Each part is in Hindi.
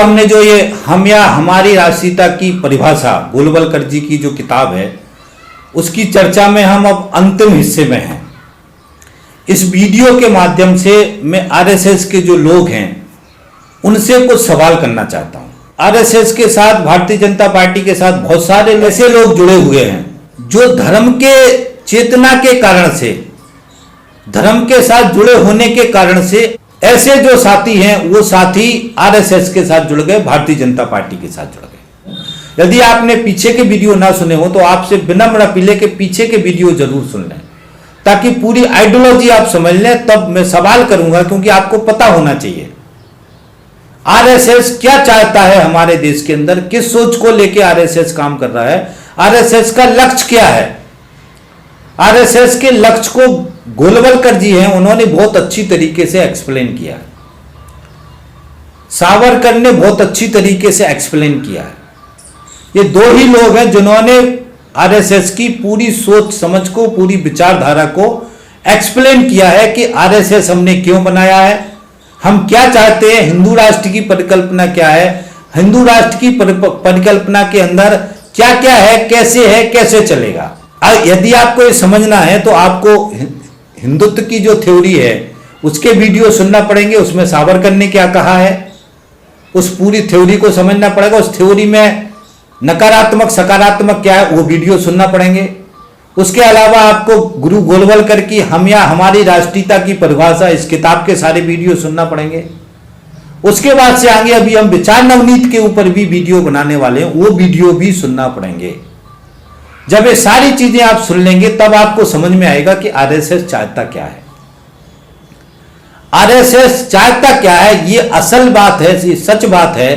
हमने जो ये हम या हमारी राष्ट्रीयता की परिभाषा गोलवलकर जी की जो किताब है उसकी चर्चा में हम अब अंतिम हिस्से में हैं। इस वीडियो के माध्यम से मैं आरएसएस के जो लोग हैं उनसे कुछ सवाल करना चाहता हूं। आरएसएस के साथ, भारतीय जनता पार्टी के साथ बहुत सारे ऐसे लोग जुड़े हुए हैं जो धर्म के चेतना के कारण से, धर्म के साथ जुड़े होने के कारण से ऐसे जो साथी हैं वो साथी आरएसएस के साथ जुड़ गए, भारतीय जनता पार्टी के साथ जुड़ गए। यदि आपने पीछे के वीडियो ना सुने हो तो आपसे विनम्र अपील है कि पीछे के वीडियो जरूर सुन लें ताकि पूरी आइडियोलॉजी आप समझ लें। तब मैं सवाल करूंगा, क्योंकि आपको पता होना चाहिए आरएसएस क्या चाहता है हमारे देश के अंदर, किस सोच को लेकर आरएसएस काम कर रहा है, आरएसएस का लक्ष्य क्या है। आरएसएस के लक्ष्य को गोलवलकर जी हैं, उन्होंने बहुत अच्छी तरीके से एक्सप्लेन किया है। सावरकर ने बहुत अच्छी तरीके से एक्सप्लेन किया है। ये दो ही लोग हैं जिन्होंने आरएसएस की पूरी सोच समझ को, पूरी विचारधारा को एक्सप्लेन किया है कि आरएसएस हमने क्यों बनाया है, हम क्या चाहते हैं, हिंदू राष्ट्र की परिकल्पना क्या है, हिंदू राष्ट्र की परिकल्पना के अंदर क्या क्या है, कैसे चलेगा। यदि आपको ये समझना है तो आपको हिंदुत्व की जो थ्योरी है उसके वीडियो सुनना पड़ेंगे। उसमें सावरकर ने क्या कहा है उस पूरी थ्योरी को समझना पड़ेगा। उस थ्योरी में नकारात्मक सकारात्मक क्या है वो वीडियो सुनना पड़ेंगे। उसके अलावा आपको गुरु गोलवलकर की हम या हमारी राष्ट्रीयता की परिभाषा, इस किताब के सारे वीडियो सुनना पड़ेंगे। उसके बाद से आगे अभी हम विचार नवनीत के ऊपर भी वीडियो बनाने वाले हैं, वो वीडियो भी सुनना पड़ेंगे। जब ये सारी चीजें आप सुन लेंगे तब आपको समझ में आएगा कि आरएसएस चाहता क्या है। आरएसएस चाहता क्या है, ये असल बात है, ये सच बात है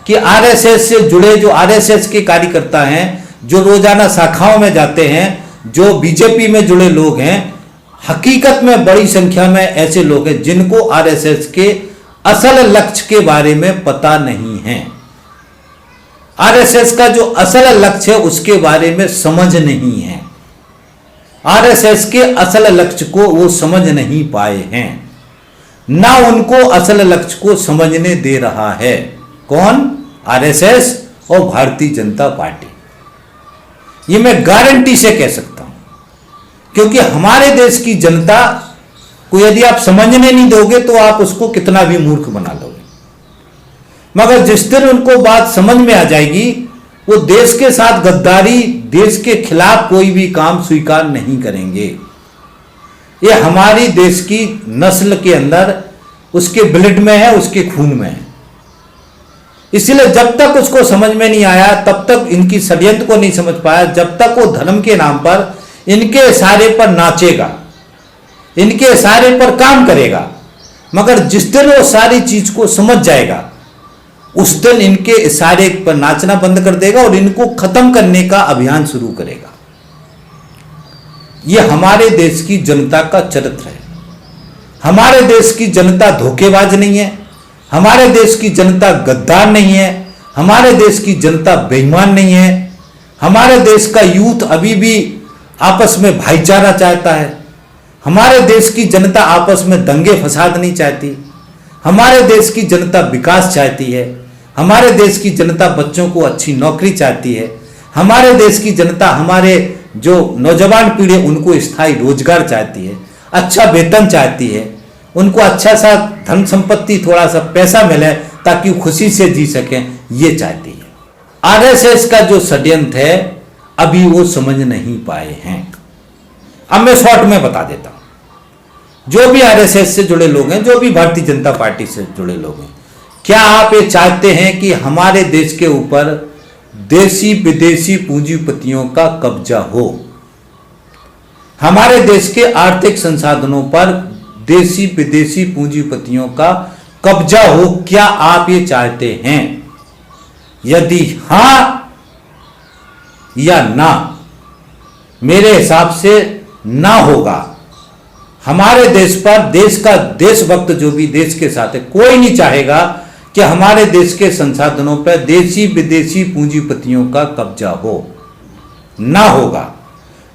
कि आरएसएस से जुड़े जो आरएसएस के कार्यकर्ता हैं, जो रोजाना शाखाओं में जाते हैं, जो बीजेपी में जुड़े लोग हैं, हकीकत में बड़ी संख्या में ऐसे लोग हैं जिनको आरएसएस के असल लक्ष्य के बारे में पता नहीं है। आरएसएस का जो असल लक्ष्य है उसके बारे में समझ नहीं है। आरएसएस के असल लक्ष्य को वो समझ नहीं पाए हैं, ना उनको असल लक्ष्य को समझने दे रहा है। कौन? आरएसएस और भारतीय जनता पार्टी। ये मैं गारंटी से कह सकता हूं, क्योंकि हमारे देश की जनता को यदि आप समझने नहीं दोगे तो आप उसको कितना भी मूर्ख बना लोगे, मगर जिस दिन उनको बात समझ में आ जाएगी वो देश के साथ गद्दारी, देश के खिलाफ कोई भी काम स्वीकार नहीं करेंगे। ये हमारी देश की नस्ल के अंदर, उसके ब्लड में है, उसके खून में है। इसलिए जब तक उसको समझ में नहीं आया तब तक इनकी षड्यंत्र को नहीं समझ पाया, जब तक वो धर्म के नाम पर इनके इशारे पर नाचेगा, इनके इशारे पर काम करेगा। मगर जिस दिन वो सारी चीज को समझ जाएगा उस दिन इनके इशारे पर नाचना बंद कर देगा और इनको खत्म करने का अभियान शुरू करेगा। यह हमारे देश की जनता का चरित्र है। हमारे देश की जनता धोखेबाज नहीं है, हमारे देश की जनता गद्दार नहीं है, हमारे देश की जनता बेईमान नहीं है। हमारे देश का यूथ अभी भी आपस में भाईचारा चाहता है। हमारे देश की जनता आपस में दंगे फसाद नहीं चाहती। हमारे देश की जनता विकास चाहती है। हमारे देश की जनता बच्चों को अच्छी नौकरी चाहती है। हमारे देश की जनता, हमारे जो नौजवान पीढ़ी उनको स्थायी रोजगार चाहती है, अच्छा वेतन चाहती है, उनको अच्छा सा धन संपत्ति, थोड़ा सा पैसा मिले ताकि वो खुशी से जी सकें, ये चाहती है। आरएसएस का जो षड्यंत्र है अभी वो समझ नहीं पाए हैं। अब मैं शॉर्ट में बता देता हूं। जो भी आरएसएस से जुड़े लोग हैं, जो भी भारतीय जनता पार्टी से जुड़े लोग हैं, क्या आप ये चाहते हैं कि हमारे देश के ऊपर देशी विदेशी पूंजीपतियों का कब्जा हो? हमारे देश के आर्थिक संसाधनों पर देशी विदेशी पूंजीपतियों का कब्जा हो, क्या आप ये चाहते हैं? यदि हां या ना, मेरे हिसाब से ना होगा। हमारे देश पर, देश का देशभक्त जो भी देश के साथ है, कोई नहीं चाहेगा कि हमारे देश के संसाधनों पर देशी विदेशी पूंजीपतियों का कब्जा हो, ना होगा।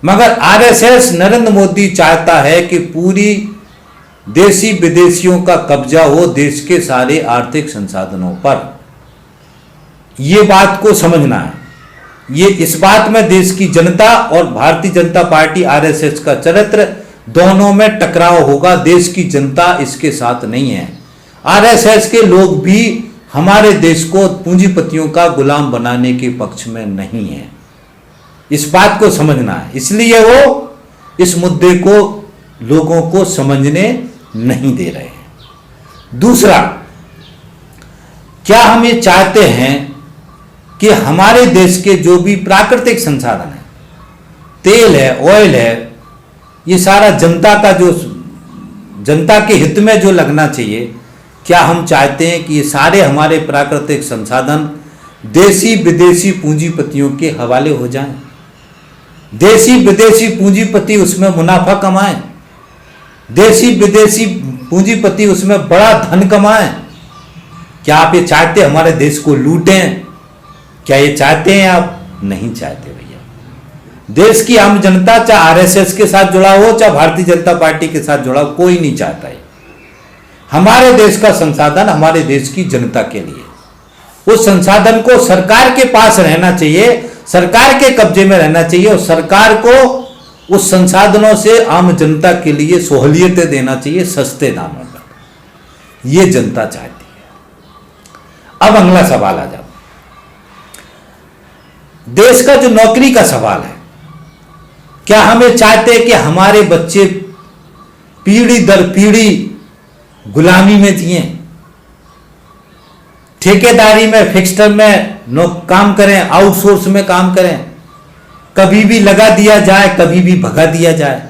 मगर आरएसएस, नरेंद्र मोदी चाहता है कि पूरी देशी विदेशियों का कब्जा हो देश के सारे आर्थिक संसाधनों पर। ये बात को समझना है। ये इस बात में देश की जनता और भारतीय जनता पार्टी आरएसएस का चरित्र दोनों में टकराव होगा। देश की जनता इसके साथ नहीं है। आरएसएस के लोग भी हमारे देश को पूंजीपतियों का गुलाम बनाने के पक्ष में नहीं है। इस बात को समझना है। इसलिए वो इस मुद्दे को लोगों को समझने नहीं दे रहे हैं। दूसरा, क्या हम ये चाहते हैं कि हमारे देश के जो भी प्राकृतिक संसाधन है, तेल है, ऑयल है, ये सारा जनता के हित में जो लगना चाहिए, क्या हम चाहते हैं कि ये सारे हमारे प्राकृतिक संसाधन देशी विदेशी पूंजीपतियों के हवाले हो जाएं? देशी विदेशी पूंजीपति उसमें मुनाफा कमाएं, देशी विदेशी पूंजीपति उसमें बड़ा धन कमाएं? क्या आप ये चाहते हैं हमारे देश को लूटें? क्या ये चाहते हैं आप? नहीं चाहते भैया। देश की आम जनता, चाहे आरएसएस के साथ जुड़ा हो, चाहे भारतीय जनता पार्टी के साथ जुड़ा हो, कोई नहीं चाहता है। हमारे देश का संसाधन हमारे देश की जनता के लिए, उस संसाधन को सरकार के पास रहना चाहिए, सरकार के कब्जे में रहना चाहिए और सरकार को उस संसाधनों से आम जनता के लिए सहूलियतें देना चाहिए सस्ते दामों पर। यह जनता चाहती है। अब अगला सवाल आ जाओ, देश का जो नौकरी का सवाल है, क्या हम ये चाहते हैं कि हमारे बच्चे पीढ़ी दर पीढ़ी गुलामी में जिए, ठेकेदारी में, फिक्स टर्म में काम करें, आउटसोर्स में काम करें, कभी भी लगा दिया जाए, कभी भी भगा दिया जाए,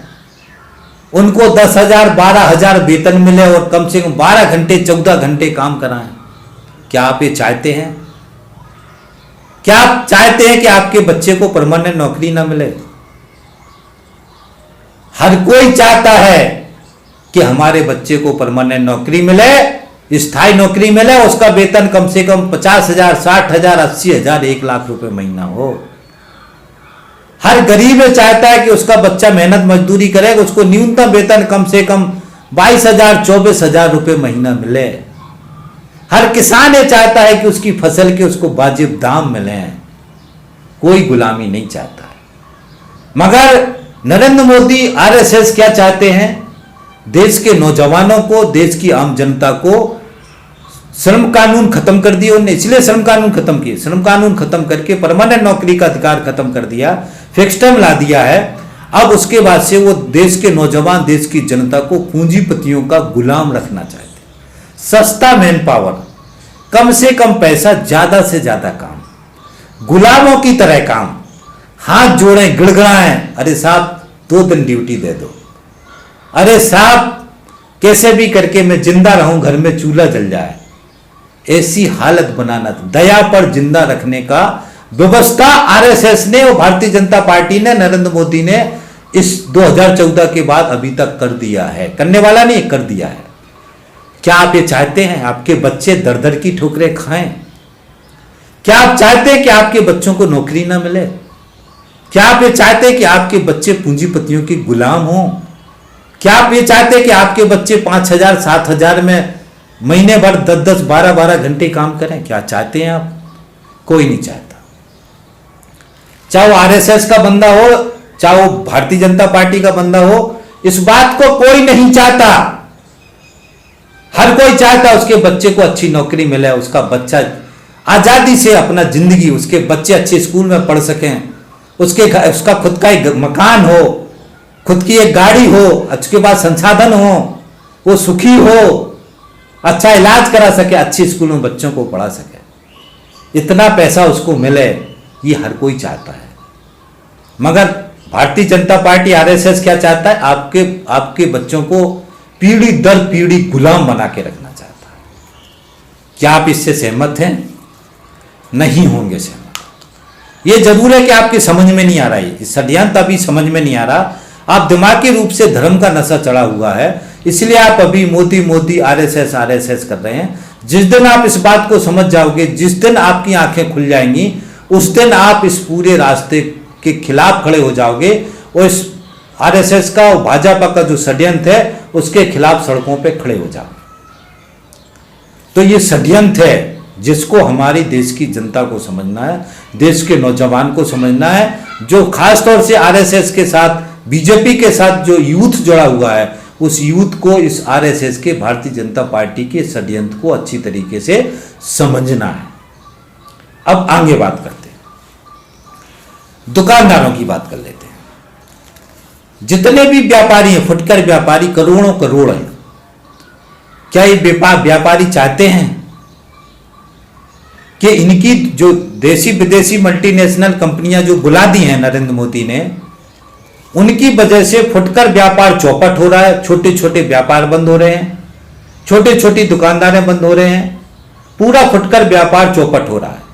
उनको 10,000 12,000 वेतन मिले और कम से कम 12 घंटे 14 घंटे काम कराएं? क्या आप ये चाहते हैं? क्या आप चाहते हैं कि आपके बच्चे को परमानेंट नौकरी ना मिले? हर कोई चाहता है कि हमारे बच्चे को परमानेंट नौकरी मिले, स्थायी नौकरी मिले, उसका वेतन कम से कम 50,000 60,000 80,000 1 लाख रुपए महीना हो। हर गरीब चाहता है कि उसका बच्चा मेहनत मजदूरी करे, उसको न्यूनतम वेतन कम से कम 22,000 24,000 रुपए महीना मिले। हर किसान ये चाहता है कि उसकी फसल के उसको वाजिब दाम मिले। कोई गुलामी नहीं चाहता है। मगर नरेंद्र मोदी आरएसएस क्या चाहते हैं? देश के नौजवानों को, देश की आम जनता को श्रम कानून खत्म कर दिए उन्होंने, इसलिए श्रम कानून खत्म किए। श्रम कानून खत्म करके परमानेंट नौकरी का अधिकार खत्म कर दिया, फिक्स टर्म ला दिया है। अब उसके बाद से वो देश के नौजवान, देश की जनता को पूंजीपतियों का गुलाम रखना चाहते हैं। सस्ता मैन पावर, कम से कम पैसा, ज्यादा से ज्यादा काम, गुलामों की तरह काम, हाथ जोड़ें, गिड़गिड़ाएं, अरे साहब 2 दिन ड्यूटी दे दो, अरे साहब कैसे भी करके मैं जिंदा रहूं, घर में चूल्हा जल जाए, ऐसी हालत बनाना, दया पर जिंदा रखने का व्यवस्था आरएसएस ने और भारतीय जनता पार्टी ने, नरेंद्र मोदी ने इस 2014 के बाद अभी तक कर दिया है। करने वाला नहीं, कर दिया है। क्या आप ये चाहते हैं आपके बच्चे दर दर की ठोकरें खाएं? क्या आप चाहते हैं कि आपके बच्चों को नौकरी ना मिले? क्या आप ये चाहते हैं कि आपके बच्चे पूंजीपतियों के गुलाम हों? क्या आप ये चाहते हैं कि आपके बच्चे 5,000 7,000 में महीने भर 10-10 12-12 घंटे काम करें? क्या चाहते हैं आप? कोई नहीं चाहता। चाहे वो आरएसएस का बंदा हो, चाहे वो भारतीय जनता पार्टी का बंदा हो, इस बात को कोई नहीं चाहता। हर कोई चाहता उसके बच्चे को अच्छी नौकरी मिले, उसका बच्चा आजादी से अपना जिंदगी, उसके बच्चे अच्छे स्कूल में पढ़ सकें, उसका खुद का एक मकान हो, खुद की एक गाड़ी हो, उसके बाद संसाधन हो, वो सुखी हो, अच्छा इलाज करा सके, अच्छे स्कूल में बच्चों को पढ़ा सके, इतना पैसा उसको मिले, ये हर कोई चाहता है। मगर भारतीय जनता पार्टी आरएसएस क्या चाहता है? आपके बच्चों को पीढ़ी दर पीढ़ी गुलाम बना के रखना चाहता है। क्या आप इससे सहमत हैं? नहीं होंगे सहमत। ये जरूर है कि आपकी समझ में नहीं आ रहा है, षड्यंत्र अभी समझ में नहीं आ रहा। आप दिमागी रूप से धर्म का नशा चढ़ा हुआ है, इसलिए आप अभी मोदी मोदी आरएसएस कर रहे हैं। जिस दिन आप इस बात को समझ जाओगे, जिस दिन आपकी आंखें खुल जाएंगी, उस दिन आप इस पूरे रास्ते के खिलाफ खड़े हो जाओगे और इस आरएसएस का और भाजपा का जो षड्यंत्र है उसके खिलाफ सड़कों पे खड़े हो जाओगे। तो ये षड्यंत्र है, जिसको हमारी देश की जनता को समझना है, देश के नौजवान को समझना है, जो खासतौर से आरएसएस के साथ, बीजेपी के साथ जो यूथ जुड़ा हुआ है, उस यूथ को इस आरएसएस के, भारतीय जनता पार्टी के षड्यंत्र को अच्छी तरीके से समझना है। अब आगे बात करते हैं, दुकानदारों की बात कर लेते हैं। जितने भी व्यापारी हैं, फुटकर व्यापारी करोड़ों करोड़ हैं, क्या ये व्यापारी चाहते हैं कि इनकी जो देसी विदेशी मल्टीनेशनल कंपनियां जो बुला दी हैं नरेंद्र मोदी ने, उनकी वजह से फुटकर व्यापार चौपट हो रहा है, छोटे छोटे व्यापार बंद हो रहे हैं, छोटे छोटी दुकानदारें बंद हो रहे हैं, पूरा फुटकर व्यापार चौपट हो रहा है।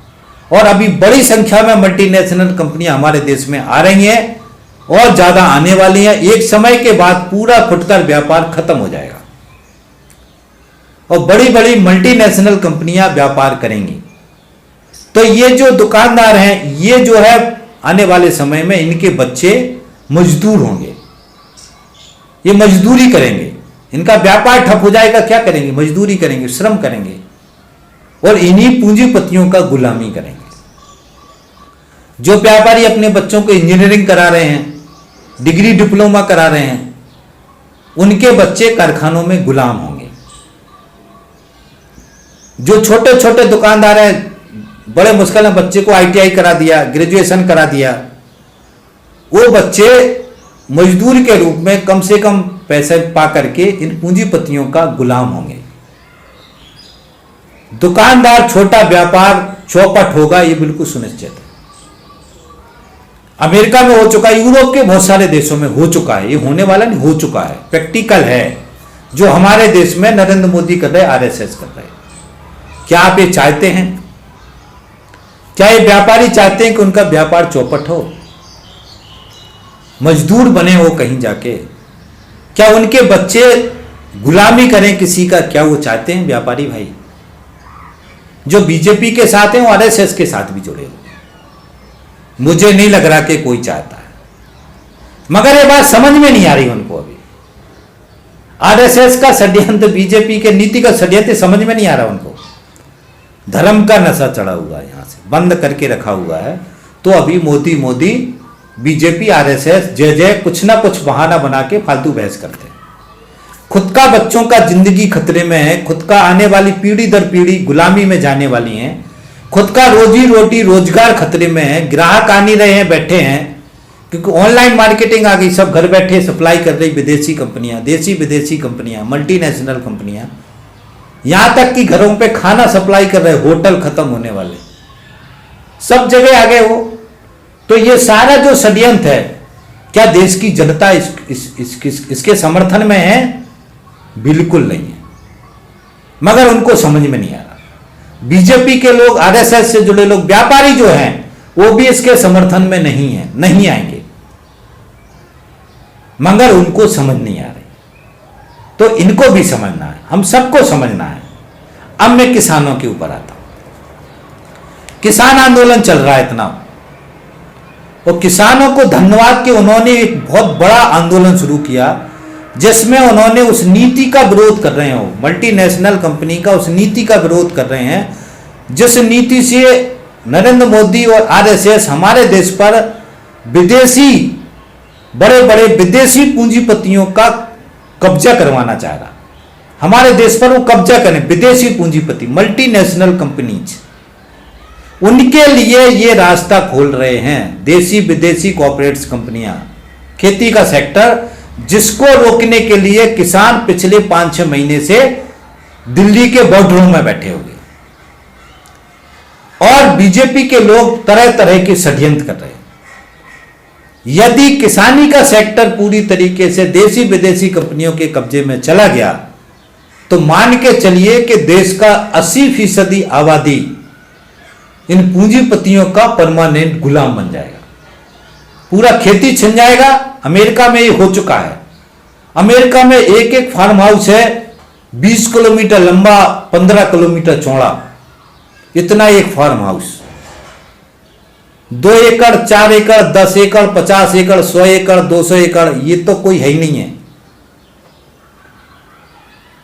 और अभी बड़ी संख्या में मल्टीनेशनल कंपनियां हमारे देश में आ रही हैं और ज्यादा आने वाली हैं। एक समय के बाद पूरा फुटकर व्यापार खत्म हो जाएगा और बड़ी बड़ी मल्टीनेशनल कंपनियां व्यापार करेंगी। तो ये जो दुकानदार हैं, ये जो है आने वाले समय में इनके बच्चे मजदूर होंगे, ये मजदूरी करेंगे, इनका व्यापार ठप हो जाएगा। क्या करेंगे? मजदूरी करेंगे, श्रम करेंगे और इन्हीं पूंजीपतियों का गुलामी करेंगे। जो व्यापारी अपने बच्चों को इंजीनियरिंग करा रहे हैं, डिग्री डिप्लोमा करा रहे हैं, उनके बच्चे कारखानों में गुलाम होंगे। जो छोटे छोटे दुकानदार हैं, बड़े मुश्किल में बच्चे को आईटीआई करा दिया, ग्रेजुएशन करा दिया, वो बच्चे मजदूर के रूप में कम से कम पैसे पा करके इन पूंजीपतियों का गुलाम होंगे। दुकानदार, छोटा व्यापार चौपट होगा, ये बिल्कुल सुनिश्चित है। अमेरिका में हो चुका है, यूरोप के बहुत सारे देशों में हो चुका है, ये होने वाला नहीं, हो चुका है, प्रैक्टिकल है। जो हमारे देश में नरेंद्र मोदी कर रहे, आरएसएस कर रहे। क्या आप ये चाहते हैं? क्या ये व्यापारी चाहते हैं कि उनका व्यापार चौपट हो, मजदूर बने वो कहीं जाके? क्या उनके बच्चे गुलामी करें किसी का? क्या वो चाहते हैं व्यापारी भाई? जो बीजेपी के साथ हैं, वो आरएसएस के साथ भी जुड़े हुए। मुझे नहीं लग रहा कि कोई चाहता है, मगर ये बात समझ में नहीं आ रही उनको। अभी आरएसएस का षड्यंत्र, बीजेपी के नीति का षड्यंत्र समझ में नहीं आ रहा उनको। धर्म का नशा चढ़ा हुआ है, यहां से बंद करके रखा हुआ है। तो अभी मोदी मोदी, बीजेपी, आरएसएस जय जय कुछ ना कुछ बहाना बना के फालतू बहस करते हैं। खुद का बच्चों का जिंदगी खतरे में है, खुद का आने वाली पीढ़ी दर पीढ़ी गुलामी में जाने वाली है, खुद का रोजी रोटी रोजगार खतरे में है। ग्राहक आ नहीं रहे हैं, बैठे हैं, क्योंकि ऑनलाइन मार्केटिंग आ गई, सब घर बैठे सप्लाई कर रही विदेशी कंपनियां, देसी विदेशी कंपनियां, मल्टीनेशनल कंपनियां। यहां तक कि घरों पे खाना सप्लाई कर रहे, होटल खत्म होने वाले, सब जगह आ गए वो। तो ये सारा जो षड्यंत्र है, क्या देश की जनता इसके समर्थन में है? बिल्कुल नहीं है, मगर उनको समझ में नहीं आ रहा। बीजेपी के लोग, आरएसएस से जुड़े लोग, व्यापारी जो हैं, वो भी इसके समर्थन में नहीं है, नहीं आएंगे, मगर उनको समझ नहीं आ रही। तो इनको भी समझना है, हम सबको समझना है। अब मैं किसानों के ऊपर आता हूं। किसान आंदोलन चल रहा है इतना, और किसानों को धन्यवाद कि उन्होंने एक बहुत बड़ा आंदोलन शुरू किया, जिसमें उन्होंने उस नीति का विरोध कर रहे हैं, मल्टीनेशनल कंपनी का उस नीति का विरोध कर रहे हैं, जिस नीति से नरेंद्र मोदी और आरएसएस हमारे देश पर विदेशी, बड़े बड़े विदेशी पूंजीपतियों का कब्जा करवाना चाह रहा। हमारे देश पर वो कब्जा करें, विदेशी पूंजीपति, मल्टीनेशनल कंपनीज, उनके लिए ये रास्ता खोल रहे हैं देसी विदेशी कॉर्पोरेट्स कंपनियां, खेती का सेक्टर, जिसको रोकने के लिए किसान पिछले 5-6 महीने से दिल्ली के बॉर्डरों में बैठे हुए, और बीजेपी के लोग तरह तरह के षड्यंत्र कर रहे हैं। यदि किसानी का सेक्टर पूरी तरीके से देसी विदेशी कंपनियों के कब्जे में चला गया, तो मान के चलिए कि देश का 80% आबादी इन पूंजीपतियों का परमानेंट गुलाम बन जाएगा। पूरा खेती छिन जाएगा। अमेरिका में ये हो चुका है। अमेरिका में एक एक फार्म हाउस है 20 किलोमीटर लंबा, 15 किलोमीटर चौड़ा, इतना एक फार्म हाउस। 2 एकड़, 4 एकड़, 10 एकड़, 50 एकड़, 100 एकड़, 200 एकड़, ये तो कोई है ही नहीं है।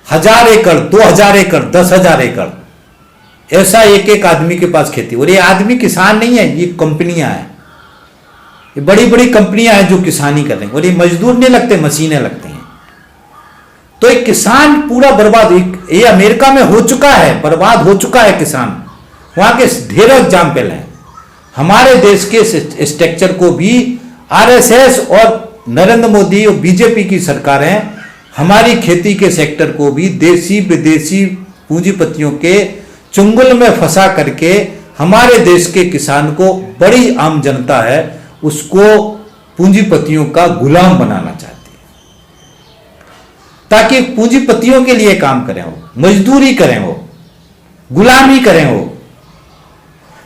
1000 एकड़, 2000 एकड़, 10,000 एकड़, ऐसा एक एक आदमी के पास खेती, और ये आदमी किसान नहीं है, ये कंपनियां हैं, ये बड़ी बड़ी कंपनियां हैं जो किसानी कर रही हैं, और ये मजदूर नहीं लगते, मशीनें लगती हैं। तो एक किसान पूरा बर्बाद, ये अमेरिका में हो चुका है, बर्बाद हो चुका है किसान, वहां के ढेरों एग्जाम्पल हैं। हमारे देश के स्ट्रक्चर को भी आरएसएस और नरेंद्र मोदी और बीजेपी की सरकारें हमारी खेती के सेक्टर को भी देशी विदेशी पूंजीपतियों के चुंगल में फंसा करके हमारे देश के किसान को, बड़ी आम जनता है, उसको पूंजीपतियों का गुलाम बनाना चाहती है, ताकि पूंजीपतियों के लिए काम करें, वो मजदूरी करें, वो गुलामी करें। वो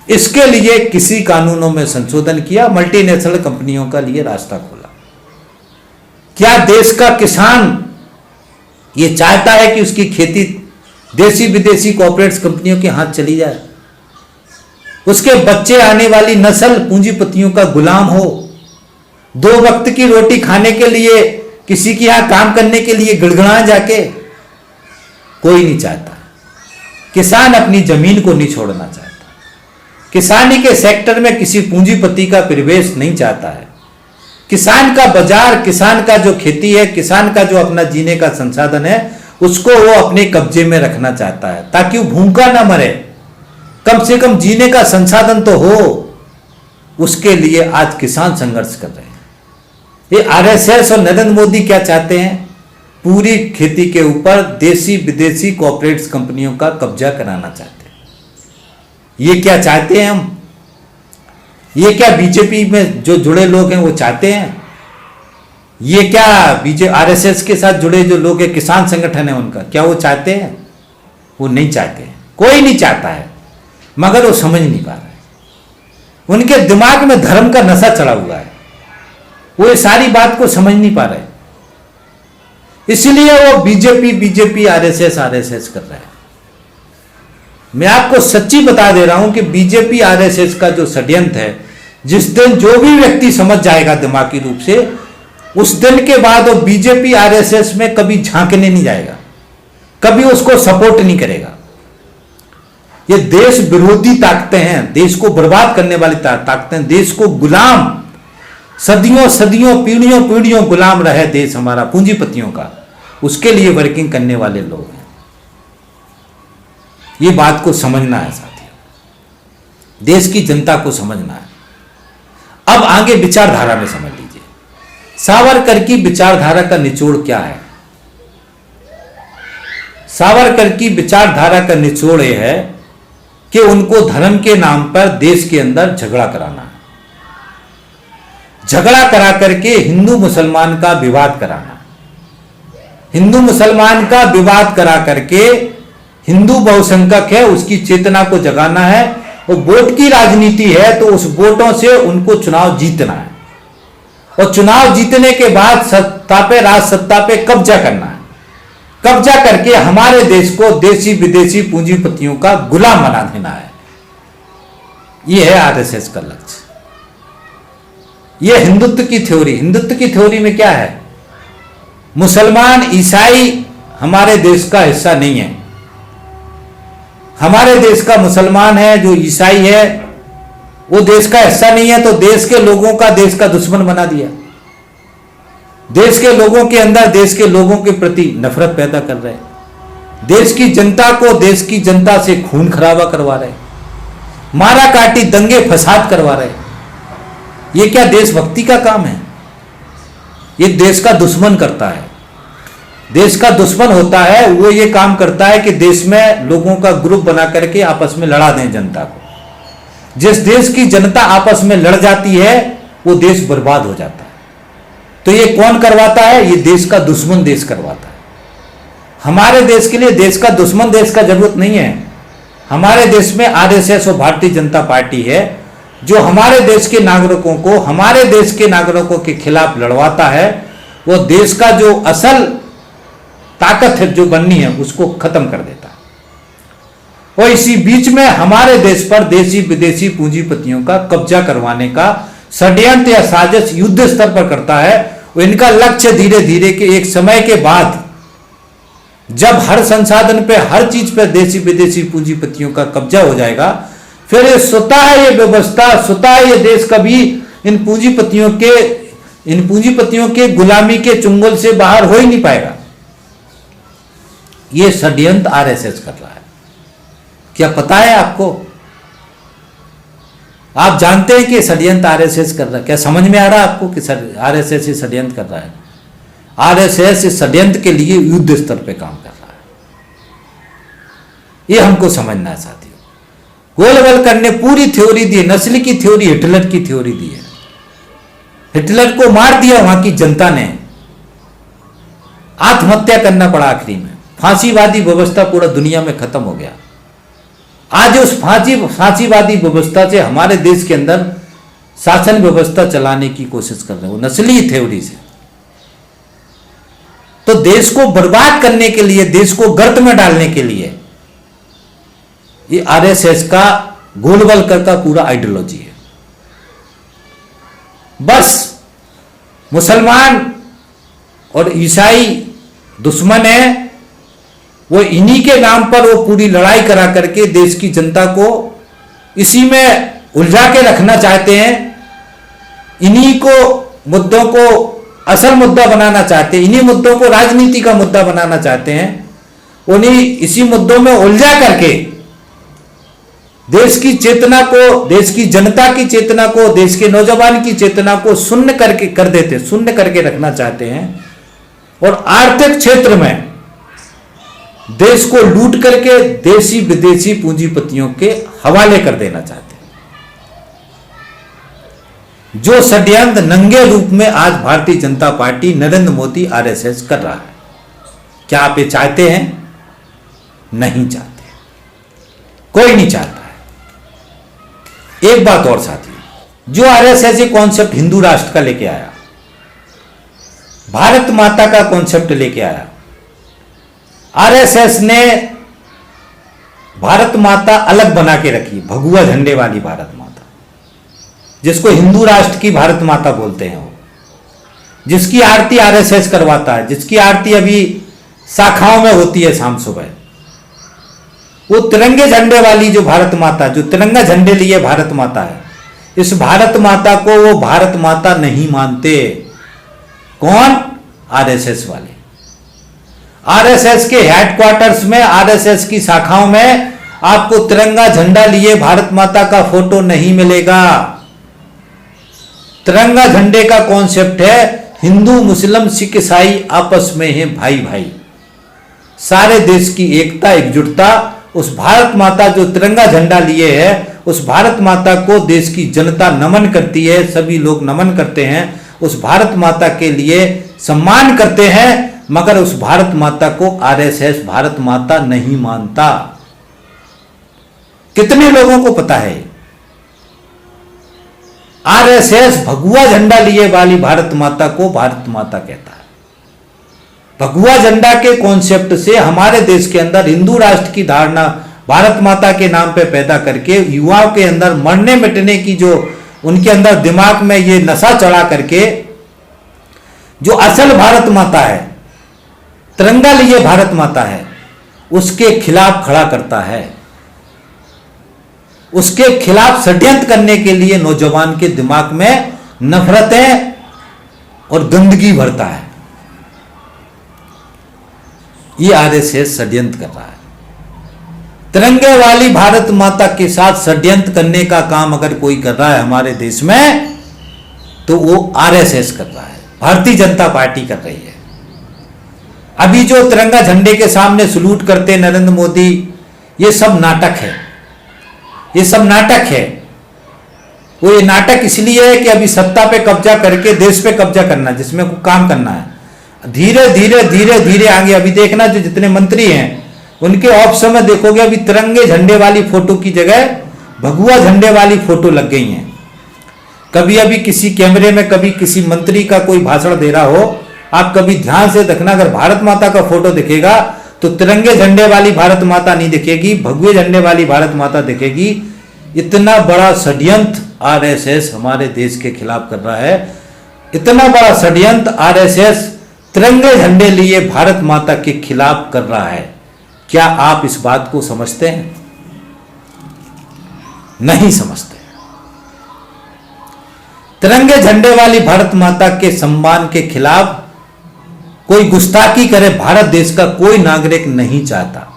इसके लिए किसी कानूनों में संशोधन किया, मल्टीनेशनल कंपनियों का लिए रास्ता खोला। क्या देश का किसान ये चाहता है कि उसकी खेती देशी विदेशी कॉर्पोरेट्स कंपनियों के हाथ चली जाए, उसके बच्चे आने वाली नस्ल पूंजीपतियों का गुलाम हो, दो वक्त की रोटी खाने के लिए किसी के यहां काम करने के लिए गिड़गिड़ाए जाके? कोई नहीं चाहता। किसान अपनी जमीन को नहीं छोड़ना चाहता, किसानी के सेक्टर में किसी पूंजीपति का प्रवेश नहीं चाहता है। किसान का बाजार, किसान का जो खेती है, किसान का जो अपना जीने का संसाधन है, उसको वो अपने कब्जे में रखना चाहता है, ताकि वो भूखा ना मरे, कम से कम जीने का संसाधन तो हो। उसके लिए आज किसान संघर्ष कर रहे हैं। ये आरएसएस और नरेंद्र मोदी क्या चाहते हैं? पूरी खेती के ऊपर देशी विदेशी कॉर्पोरेट्स कंपनियों का कब्जा कराना चाहते हैं। ये क्या चाहते हैं हम? ये क्या बीजेपी में जो जुड़े लोग हैं वो चाहते हैं? ये क्या आरएसएस के साथ जुड़े जो लोग हैं, किसान संगठन है उनका, क्या वो चाहते हैं? वो नहीं चाहते हैं, कोई नहीं चाहता है, मगर वो समझ नहीं पा रहे। उनके दिमाग में धर्म का नशा चढ़ा हुआ है, वो ये सारी बात को समझ नहीं पा रहे, इसलिए वो बीजेपी आरएसएस कर रहे हैं। मैं आपको सच्ची बता दे रहा हूं कि बीजेपी आरएसएस का जो षड्यंत्र है, जिस दिन जो भी व्यक्ति समझ जाएगा दिमागी रूप से, उस दिन के बाद वो बीजेपी आरएसएस में कभी झांकने नहीं जाएगा, कभी उसको सपोर्ट नहीं करेगा। ये देश विरोधी ताकतें हैं, देश को बर्बाद करने वाली ताकतें, देश को गुलाम, सदियों सदियों पीढ़ियों गुलाम रहे देश हमारा पूंजीपतियों का, उसके लिए वर्किंग करने वाले लोग हैं। ये बात को समझना है साथियों, देश की जनता को समझना है। अब आगे विचारधारा में समझ लीजिए, सावरकर की विचारधारा का निचोड़ क्या है। सावरकर की विचारधारा का निचोड़ यह है कि उनको धर्म के नाम पर देश के अंदर झगड़ा कराना है, झगड़ा करा करके हिंदू मुसलमान का विवाद कराना, हिंदू मुसलमान का विवाद करा करके हिंदू बहुसंख्यक है उसकी चेतना को जगाना है, और वोट की राजनीति है तो उस वोटों से उनको चुनाव जीतना है, और चुनाव जीतने के बाद सत्ता पे, राज सत्ता पे कब्जा करना है, कब्जा करके हमारे देश को देशी विदेशी पूंजीपतियों का गुलाम बना देना है। यह है आरएसएस का लक्ष्य। यह हिंदुत्व की थ्योरी, हिंदुत्व की थ्योरी में क्या है? मुसलमान ईसाई हमारे देश का हिस्सा नहीं है। हमारे देश का मुसलमान है, जो ईसाई है वो देश का हिस्सा नहीं है, तो देश के लोगों का देश का दुश्मन बना दिया। देश के लोगों के अंदर देश के लोगों के प्रति नफरत पैदा कर रहे, देश की जनता को देश की जनता से खून खराबा करवा रहे, मारा काटी दंगे फसाद करवा रहे। ये क्या देशभक्ति का काम है? ये देश का दुश्मन करता है। देश का दुश्मन होता है वो ये काम करता है कि देश में लोगों का ग्रुप बना करके आपस में लड़ा दें जनता को। जिस देश की जनता आपस में लड़ जाती है वो देश बर्बाद हो जाता है। तो ये कौन करवाता है? ये देश का दुश्मन देश करवाता है। हमारे देश के लिए देश का दुश्मन देश का जरूरत नहीं है। हमारे देश में आरएसएस और भारतीय जनता पार्टी है जो हमारे देश के नागरिकों को, हमारे देश के नागरिकों के खिलाफ लड़वाता है। वो देश का जो असल ताकत है जो बननी है उसको खत्म कर देता है। और इसी बीच में हमारे देश पर देशी विदेशी पूंजीपतियों का कब्जा करवाने का षड्यंत्र या साजिश युद्ध स्तर पर करता है। और इनका लक्ष्य धीरे धीरे के एक समय के बाद जब हर संसाधन पे, हर चीज पे देशी विदेशी पूंजीपतियों का कब्जा हो जाएगा, फिर ये स्वतः ये व्यवस्था, स्वतः ये देश कभी इन पूंजीपतियों के गुलामी के चुंगल से बाहर हो ही नहीं पाएगा। ये षड्यंत्र आरएसएस कर रहा है। क्या पता है आपको? आप जानते हैं कि षड्यंत्र आरएसएस कर रहा है? क्या समझ में आ रहा है आपको कि आरएसएस ये षड्यंत्र कर रहा है? आरएसएस इस षड्यंत्र के लिए युद्ध स्तर पे काम कर रहा है। ये हमको समझना है साथियों। गोलवलकर ने पूरी थ्योरी दी, नस्ल की थ्योरी, हिटलर की थ्योरी दी है। हिटलर को मार दिया वहां की जनता ने, आत्महत्या करना पड़ा आखिरी में। फांसीवादी व्यवस्था पूरा दुनिया में खत्म हो गया। आज उस फांसीवादी व्यवस्था से हमारे देश के अंदर शासन व्यवस्था चलाने की कोशिश कर रहे हैं, वो नस्ली थ्योरी से। तो देश को बर्बाद करने के लिए, देश को गर्त में डालने के लिए ये आरएसएस का, गोलवलकर का पूरा आइडियोलॉजी है। बस मुसलमान और ईसाई दुश्मन है, वो इन्हीं के नाम पर वो पूरी लड़ाई करा करके देश की जनता को इसी में उलझा के रखना चाहते हैं। इन्हीं को मुद्दों को असल मुद्दा बनाना चाहते हैं, इन्हीं मुद्दों को राजनीति का मुद्दा बनाना चाहते हैं। उन्हीं इसी मुद्दों में उलझा करके देश की चेतना को, देश की जनता की चेतना को, देश के नौजवान की चेतना को शून्य करके कर देते, शून्य करके रखना चाहते हैं। और आर्थिक क्षेत्र में देश को लूट करके देशी विदेशी पूंजीपतियों के हवाले कर देना चाहते हैं। जो षड्यंत्र नंगे रूप में आज भारतीय जनता पार्टी, नरेंद्र मोदी, आरएसएस कर रहा है। क्या आप ये चाहते हैं? नहीं चाहते, कोई नहीं चाहता है। एक बात और साथियों, जो आरएसएस ये कॉन्सेप्ट हिंदू राष्ट्र का लेके आया, भारत माता का कॉन्सेप्ट लेके आया, आरएसएस ने भारत माता अलग बना के रखी, भगुआ झंडे वाली भारत माता, जिसको हिंदू राष्ट्र की भारत माता बोलते हैं, वो जिसकी आरती आरएसएस करवाता है, जिसकी आरती अभी शाखाओं में होती है शाम सुबह। वो तिरंगे झंडे वाली जो भारत माता, जो तिरंगा झंडे लिए भारत माता है, इस भारत माता को वो भारत माता नहीं मानते। कौन? आरएसएस वाले। आरएसएस के हेडक्वार्टर्स में, आरएसएस की शाखाओं में आपको तिरंगा झंडा लिए भारत माता का फोटो नहीं मिलेगा। तिरंगा झंडे का कॉन्सेप्ट है हिंदू, मुस्लिम, सिख, ईसाई आपस में है भाई भाई। सारे देश की एकता, एकजुटता, उस भारत माता जो तिरंगा झंडा लिए है, उस भारत माता को देश की जनता नमन करती है, सभी लोग नमन करते हैं, उस भारत माता के लिए सम्मान करते हैं। मगर उस भारत माता को आरएसएस भारत माता नहीं मानता। कितने लोगों को पता है? आरएसएस भगुआ झंडा लिए वाली भारत माता को भारत माता कहता है। भगुआ झंडा के कॉन्सेप्ट से हमारे देश के अंदर हिंदू राष्ट्र की धारणा भारत माता के नाम पे पैदा करके युवाओं के अंदर मरने मिटने की, जो उनके अंदर दिमाग में ये नशा चढ़ा करके, जो असल भारत माता है, तिरंगा लिए भारत माता है, उसके खिलाफ खड़ा करता है। उसके खिलाफ षड्यंत्र करने के लिए नौजवान के दिमाग में नफरतें और गंदगी भरता है। ये आरएसएस षड्यंत्र कर रहा है। तिरंगे वाली भारत माता के साथ षड्यंत्र करने का काम अगर कोई कर रहा है हमारे देश में, तो वो आरएसएस कर रहा है, भारतीय जनता पार्टी कर रही है। अभी जो तिरंगा झंडे के सामने सलूट करते नरेंद्र मोदी, ये सब नाटक है, ये सब नाटक है। वो ये नाटक इसलिए है कि अभी सत्ता पे कब्जा करके देश पे कब्जा करना, जिसमें को काम करना है। धीरे धीरे धीरे धीरे आगे अभी देखना, जो जितने मंत्री हैं उनके ऑफिसों में देखोगे अभी तिरंगे झंडे वाली फोटो की जगह भगुआ झंडे वाली फोटो लग गई हैं। कभी अभी किसी कैमरे में कभी किसी मंत्री का कोई भाषण दे रहा हो, आप कभी ध्यान से देखना, अगर भारत माता का फोटो दिखेगा तो तिरंगे झंडे वाली भारत माता नहीं दिखेगी, भगवे झंडे वाली भारत माता दिखेगी। इतना बड़ा षड्यंत्र आरएसएस हमारे देश के खिलाफ कर रहा है। इतना बड़ा षड्यंत्र आरएसएस तिरंगे झंडे लिए भारत माता के खिलाफ कर रहा है। क्या आप इस बात को समझते हैं? नहीं समझते। तिरंगे झंडे वाली भारत माता के सम्मान के खिलाफ कोई गुस्ताखी करे भारत देश का कोई नागरिक नहीं चाहता।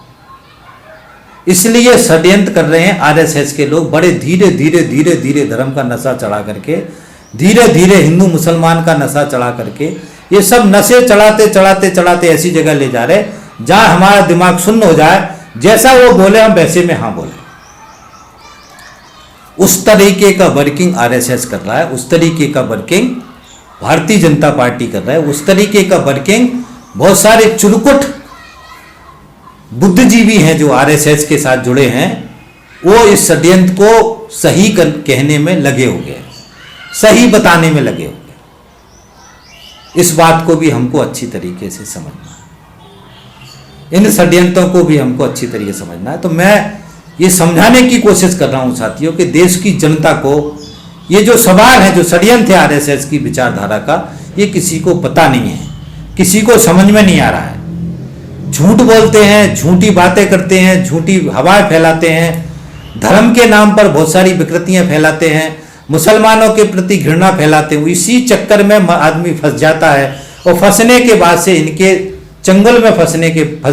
इसलिए षड्यंत्र कर रहे हैं आरएसएस के लोग, बड़े धीरे धीरे धीरे धीरे धर्म का नशा चढ़ा करके, धीरे धीरे हिंदू मुसलमान का नशा चढ़ा करके, ये सब नशे चढ़ाते चढ़ाते चढ़ाते ऐसी जगह ले जा रहे जहां हमारा दिमाग शून्य हो जाए, जैसा वो बोले हम वैसे में हाँ बोले। उस तरीके का वर्किंग आरएसएस कर रहा है, उस तरीके का वर्किंग भारतीय जनता पार्टी कर रहा है, उस तरीके का वर्किंग बहुत सारे चुरकुट बुद्धिजीवी हैं जो आरएसएस के साथ जुड़े हैं, वो इस षड्यंत्र को सही कहने में लगे हुए हैं, सही बताने में लगे हुए हैं। इस बात को भी हमको अच्छी तरीके से समझना है, इन षड्यंत्रों को भी हमको अच्छी तरीके से समझना है। तो मैं ये समझाने की कोशिश कर रहा हूं साथियों कि देश की जनता को ये जो सवाल है, जो षड्यंत्र है आरएसएस की विचारधारा का, ये किसी को पता नहीं है, किसी को समझ में नहीं आ रहा है। झूठ बोलते हैं, झूठी बातें करते हैं, झूठी हवाएं फैलाते हैं, धर्म के नाम पर बहुत सारी विकृतियां फैलाते हैं, मुसलमानों के प्रति घृणा फैलाते हैं। इसी चक्कर में आदमी फंस जाता है और फंसने के बाद से इनके चंगुल में फंस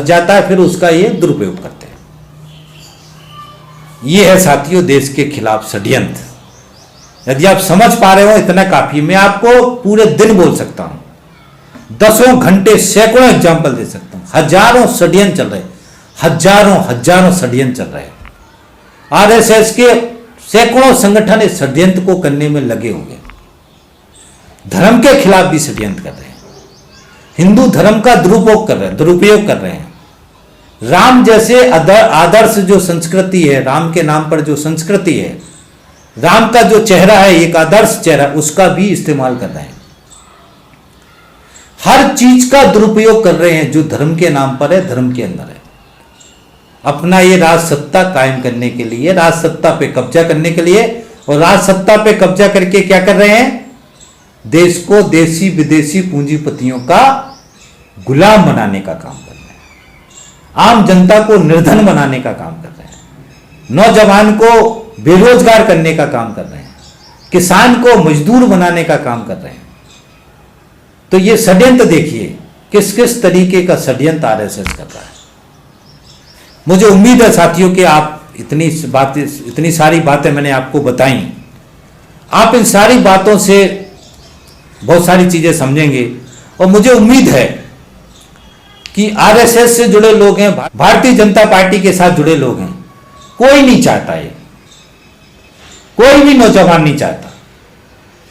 जाता है, फिर उसका ये दुरुपयोग करते हैं। ये है साथियों देश के खिलाफ षड्यंत्र। यदि आप समझ पा रहे हो इतना काफी। मैं आपको पूरे दिन बोल सकता हूं, दसों घंटे सैकड़ों एग्जाम्पल दे सकता हूं। हजारों षड्यंत्र चल रहे, हजारों षड्यंत्र चल रहे। आरएसएस के सैकड़ों संगठन इस षड्यंत्र को करने में लगे हुए, धर्म के खिलाफ भी षड्यंत्र कर रहे हैं, हिंदू धर्म का दुरुपयोग कर रहे हैं। राम जैसे आदर्श जो संस्कृति है, राम के नाम पर जो संस्कृति है, राम का जो चेहरा है, एक आदर्श चेहरा, उसका भी इस्तेमाल कर रहे हैं। हर चीज का दुरुपयोग कर रहे हैं जो धर्म के नाम पर है, धर्म के अंदर है। अपना ये राज सत्ता कायम करने के लिए, राज सत्ता पे कब्जा करने के लिए, और राज सत्ता पे कब्जा करके क्या कर रहे हैं? देश को देशी विदेशी पूंजीपतियों का गुलाम बनाने का काम कर रहे हैं, आम जनता को निर्धन बनाने का काम कर रहे हैं, नौजवान को बेरोजगार करने का काम कर रहे हैं, किसान को मजदूर बनाने का काम कर रहे हैं। तो ये षड्यंत्र देखिए किस किस तरीके का षड्यंत्र आरएसएस कर रहा है। मुझे उम्मीद है साथियों कि आप इतनी सारी बातें मैंने आपको बताई, आप इन सारी बातों से बहुत सारी चीजें समझेंगे। और मुझे उम्मीद है कि आरएसएस से जुड़े लोग हैं, भारतीय जनता पार्टी के साथ जुड़े लोग हैं, कोई नहीं चाहता, ये कोई भी नौजवान नहीं चाहता।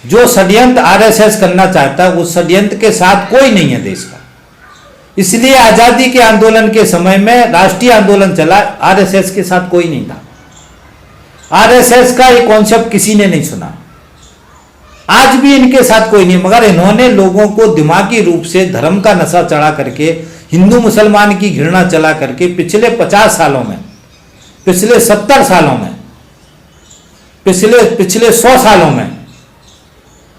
जो षड्यंत्र आरएसएस करना चाहता है उस षड्यंत्र के साथ कोई नहीं है देश का। इसलिए आजादी के आंदोलन के समय में राष्ट्रीय आंदोलन चला, आरएसएस के साथ कोई नहीं था। आरएसएस का ये कॉन्सेप्ट किसी ने नहीं सुना, आज भी इनके साथ कोई नहीं। मगर इन्होंने लोगों को दिमागी रूप से धर्म का नशा चढ़ा करके, हिंदू मुसलमान की घृणा चला करके पिछले 50 सालों में, पिछले 70 सालों में, पिछले 100 सालों में,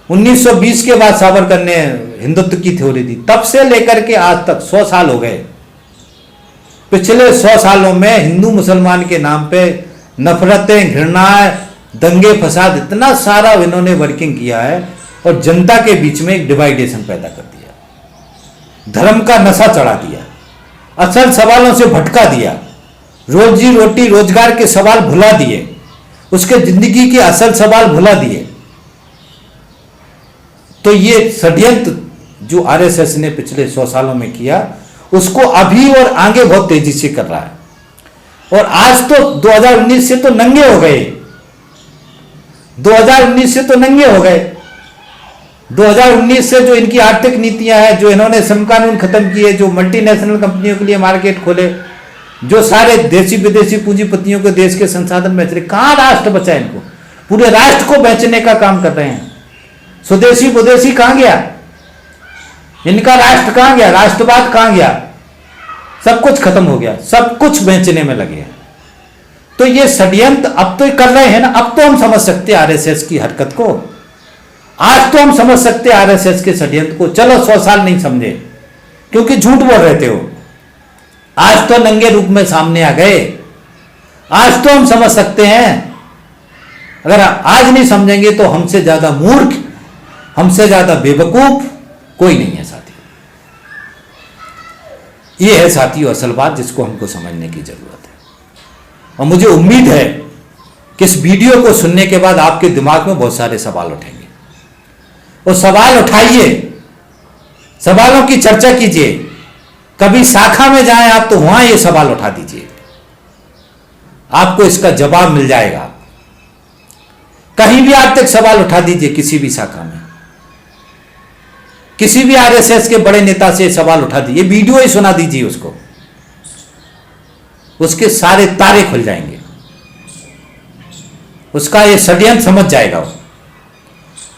1920 के बाद सावरकर ने हिंदुत्व की थ्योरी दी, तब से लेकर के आज तक 100 साल हो गए। पिछले 100 सालों में हिंदू मुसलमान के नाम पे नफरतें, घृणाएं, दंगे फसाद, इतना सारा इन्होंने वर्किंग किया है और जनता के बीच में एक डिवाइडेशन पैदा कर दिया, धर्म का नशा चढ़ा दिया, असल सवालों से भटका दिया, रोजी रोटी रोजगार के सवाल भुला दिए, उसके जिंदगी के असल सवाल भुला दिए। तो ये षड्यंत्र जो आरएसएस ने पिछले 100 सालों में किया, उसको अभी और आगे बहुत तेजी से कर रहा है। और आज तो 2019 से तो नंगे हो गए, 2019 से तो नंगे हो गए। 2019 से जो इनकी आर्थिक नीतियां हैं, जो इन्होंने श्रम कानून खत्म किए, जो मल्टीनेशनल कंपनियों के लिए मार्केट खोले, जो सारे देशी विदेशी पूंजीपतियों को देश के संसाधन बेच रहे, कहां राष्ट्र बचा है? इनको पूरे राष्ट्र को बेचने का काम कर रहे हैं। स्वदेशी विदेशी कहां गया? इनका राष्ट्र कहां गया? राष्ट्रवाद कहां गया? सब कुछ खत्म हो गया, सब कुछ बेचने में लगे हैं। तो ये षड्यंत्र अब तो कर रहे हैं ना, अब तो हम समझ सकते हैं आरएसएस की हरकत को, आज तो हम समझ सकते हैं आरएसएस के षड्यंत्र को। चलो 100 साल नहीं समझे, क्योंकि झूठ बोल रहे थे वो। आज तो नंगे रूप में सामने आ गए, आज तो हम समझ सकते हैं। अगर आज नहीं समझेंगे तो हमसे ज्यादा मूर्ख, हमसे ज्यादा बेवकूफ कोई नहीं है साथियों। ये है साथियों असल बात जिसको हमको समझने की जरूरत है। और मुझे उम्मीद है कि इस वीडियो को सुनने के बाद आपके दिमाग में बहुत सारे सवाल उठेंगे। और सवाल उठाइए, सवालों की चर्चा कीजिए। कभी शाखा में जाएं आप तो वहां ये सवाल उठा दीजिए, आपको इसका जवाब मिल जाएगा। कहीं भी आप तक सवाल उठा दीजिए, किसी भी शाखा में, किसी भी आरएसएस के बड़े नेता से सवाल उठा दीजिए, वीडियो ही सुना दीजिए उसको, उसके सारे तारे खुल जाएंगे, उसका ये षड्यंत्र समझ जाएगा वो।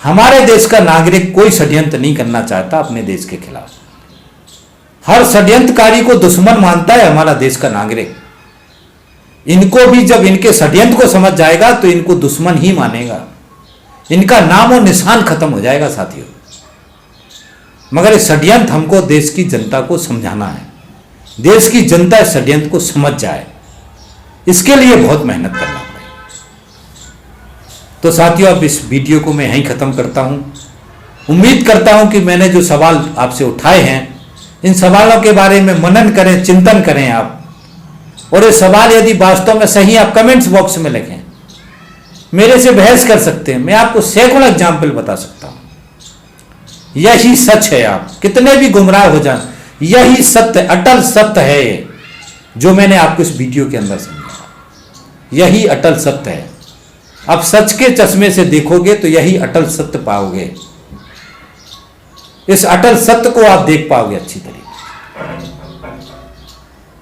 हमारे देश का नागरिक कोई षड्यंत्र नहीं करना चाहता अपने देश के खिलाफ। हर षड्यंत्रकारी को दुश्मन मानता है हमारा देश का नागरिक। इनको भी जब इनके षड्यंत्र को समझ जाएगा तो इनको दुश्मन ही मानेगा, इनका नाम और निशान खत्म हो जाएगा साथियों। मगर इस षड्यंत्र हमको देश की जनता को समझाना है, देश की जनता इस षड्यंत्र को समझ जाए, इसके लिए बहुत मेहनत करना पड़ेगा। तो साथियों अब इस वीडियो को मैं यहीं खत्म करता हूं। उम्मीद करता हूं कि मैंने जो सवाल आपसे उठाए हैं, इन सवालों के बारे में मनन करें, चिंतन करें आप। और ये सवाल यदि वास्तव में सही, आप कमेंट्स बॉक्स में लिखें, मेरे से बहस कर सकते हैं, मैं आपको सैकड़ों एग्जाम्पल बता सकता हूं। यही सच है, आप कितने भी गुमराह हो जाएं, यही सत्य, अटल सत्य है ये, जो मैंने आपको इस वीडियो के अंदर समझाया। यही अटल सत्य है। अब सच के चश्मे से देखोगे तो यही अटल सत्य पाओगे, इस अटल सत्य को आप देख पाओगे अच्छी तरीके।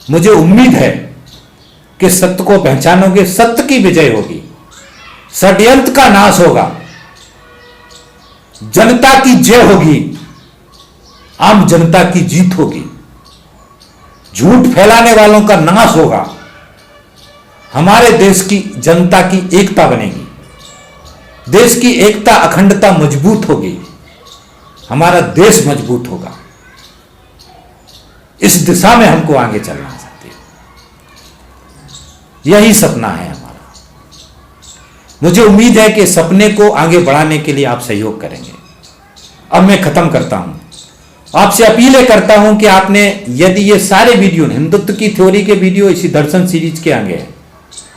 मुझे उम्मीद है कि सत्य को पहचानोगे, सत्य की विजय होगी, षड्यंत्र का नाश होगा, जनता की जय होगी, आम जनता की जीत होगी, झूठ फैलाने वालों का नाश होगा, हमारे देश की जनता की एकता बनेगी, देश की एकता अखंडता मजबूत होगी, हमारा देश मजबूत होगा। इस दिशा में हमको आगे चलना है साथियों, यही सपना है हमारा। मुझे उम्मीद है कि सपने को आगे बढ़ाने के लिए आप सहयोग करेंगे। अब मैं खत्म करता हूं, आपसे अपीलें करता हूं कि आपने यदि ये सारे वीडियो, हिंदुत्व की थ्योरी के वीडियो इसी दर्शन सीरीज के आगे है,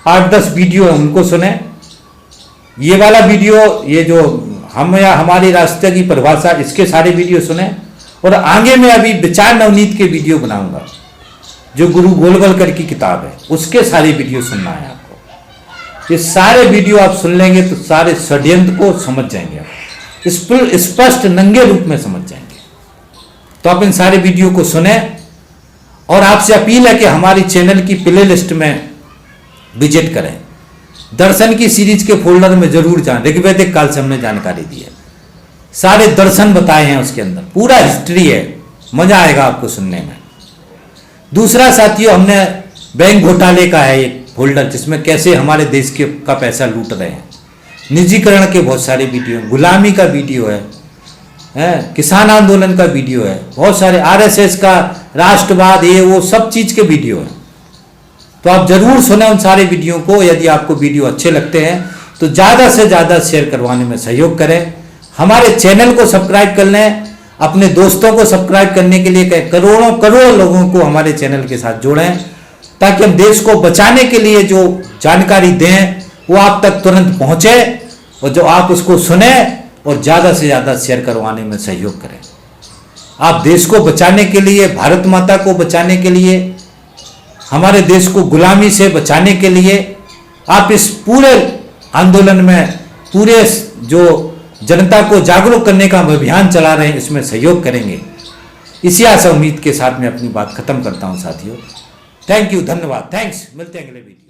8-10 वीडियो है, उनको सुने। ये वाला वीडियो, ये जो हम या हमारी राष्ट्र की परिभाषा, इसके सारे वीडियो सुने। और आगे मैं अभी विचार नवनीत के वीडियो बनाऊंगा, जो गुरु गोलवलकर की किताब है, उसके सारे वीडियो सुनना है आपको। ये सारे वीडियो आप सुन लेंगे तो सारे षड्यंत्र को समझ जाएंगे आप, स्पष्ट नंगे रूप में समझ जाएंगे। तो आप इन सारे वीडियो को सुने। और आपसे अपील है कि हमारी चैनल की प्ले लिस्ट में विजिट करें, दर्शन की सीरीज के फोल्डर में जरूर जाएं। ऋग्वैदिक काल से हमने जानकारी दी है, सारे दर्शन बताए हैं उसके अंदर, पूरा हिस्ट्री है, मजा आएगा आपको सुनने में। दूसरा साथियों, हमने बैंक घोटाले का है एक फोल्डर, जिसमें कैसे हमारे देश का पैसा लूट रहे हैं, निजीकरण के बहुत सारे वीडियो, गुलामी का वीडियो है, किसान आंदोलन का वीडियो है, बहुत सारे आरएसएस का राष्ट्रवाद, ये वो सब चीज के वीडियो है। तो आप जरूर सुने उन सारे वीडियो को। यदि आपको वीडियो अच्छे लगते हैं तो ज्यादा से ज्यादा शेयर करवाने में सहयोग करें। हमारे चैनल को सब्सक्राइब कर लें, अपने दोस्तों को सब्सक्राइब करने के लिए करोड़ों लोगों को हमारे चैनल के साथ जोड़ें, ताकि हम देश को बचाने के लिए जो जानकारी दें वो आप तक तुरंत पहुंचे, और जो आप उसको सुने और ज्यादा से ज्यादा शेयर करवाने में सहयोग करें। आप देश को बचाने के लिए, भारत माता को बचाने के लिए, हमारे देश को गुलामी से बचाने के लिए आप इस पूरे आंदोलन में, पूरे जो जनता को जागरूक करने का अभियान चला रहे हैं, इसमें सहयोग करेंगे। इसी आशा उम्मीद के साथ मैं अपनी बात खत्म करता हूं साथियों। थैंक यू, धन्यवाद, थैंक्स। मिलते हैं अगले वीडियो।